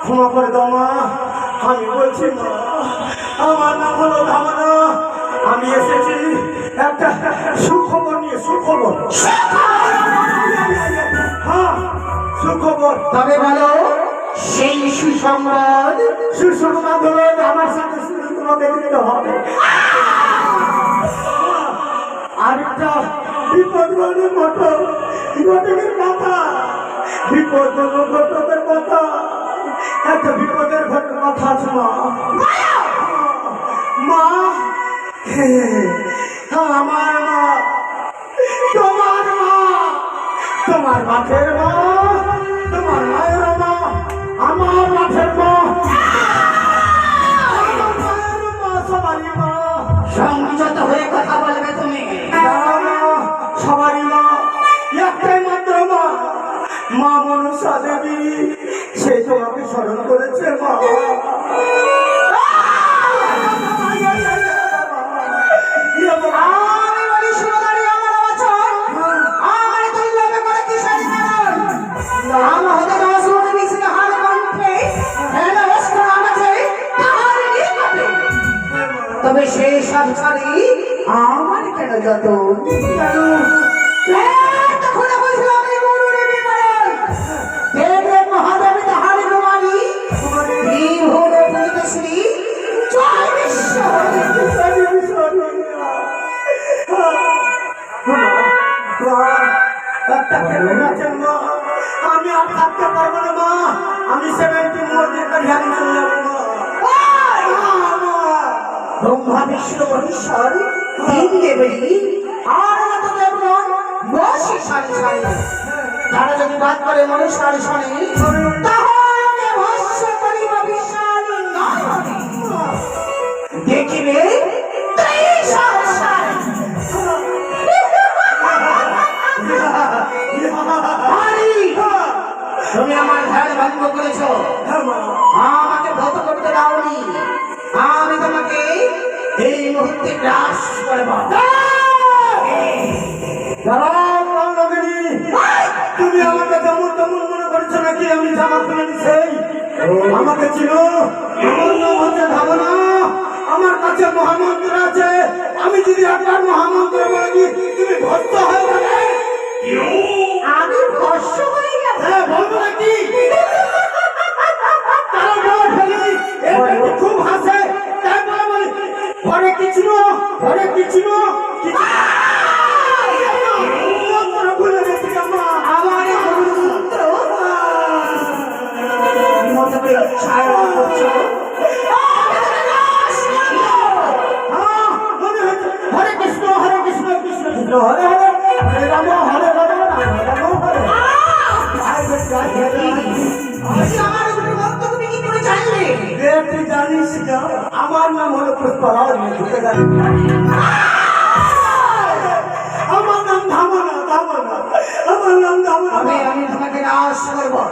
ক্ষমা করে দাও মা, আমি বলছি মা, আমার নাম হলো ধামনা। আমি এসেছি একটা সুখবর নিয়ে। সুখবর? হ্যাঁ, সুখবর। তবে বলো সেই সুসংবাদ। সুসংবাদ হলো আমার সাথে তোমাকে দিতে হবে। আরেকটা বিপদ ঘটকের কথা, বিপদ ঘটকের কথা, একটা বিপদের কথা আছে মা। মা, আমার মা, তোমার মা, তোমার মাঠের মা, তোমার মায়ের মা, আমার মাঠের মা, আমার মায়ের মা, সবারই মা। সংযত হয়ে কথা বলবে তুমি। সবারই মা, একটাই মাত্র মা, মা মনসা দেবী, সে তোমাকে স্মরণ করেছে মা। তবে সেই সংসারী আমার কেন যত মহাদেবী তাহারি কুমারী শ্রী জয় বিশ্ব। আমি আর থাকতে পারবো না মা, আমি 70 মধ্যে কারিহারি চলে যাবো মা। ব্রহ্মা বিষ্ণু মহেশ্বর তিন দেবী আর দেবগণ বসে সারি সারি, তারা যদি বাদ করে মহেশ্বর শোনে তাহলে ভস্য করিব বিশাল নয়ন। দেখিবে ত্রিসংসার। আরে, তুমি আমার ধ্যান ভঙ্গ করেছো, হ্যাঁ মা, আমাকে ভত করতে দাওনি। আমি তোমাকে এই মুহূর্তে গ্রাস করব। দাঁড়াও কালনাগিনী, তুমি আমাকে তেমন তেমন মনে করছো নাকি আমি জামা খুলে নিছি? আমাকে চিনো? আমার নাম হচ্ছে ধামনা, আমার কাছে মহামন্ত্র আছে। আমি যদি একবার মহামন্ত্র বলে দিই তুমি ভস্ত হয়ে যাবে। আমি ভস্য হয়ে যাব। হ্যাঁ বলবো নাকি? তারা বলে ফেলি, এ ব্যক্তি খুব হাসে, তাই বলে বলি হরে কৃষ্ণ, হরে কৃষ্ণ, মন্ত্র ভুলে গেছি আমরা। আমার এই মন্ত্র মতো করে উচ্চারণ করছো। হরে কৃষ্ণ, হরে কৃষ্ণ, কৃষ্ণ কৃষ্ণ হরে হরে, হরে রাম, হরে রাম, রাম রাম হরে। আমি আমার উপরে মন্ত্র তুমি কি করে জানলে? তুই জানিস না আমার নাম হলো পুষ্পরাজ, ঢুকে জানি। আমার নাম ধামনা, ধামনা, আমার নাম ধামনা। আমি তোমাকে নাশ করবো।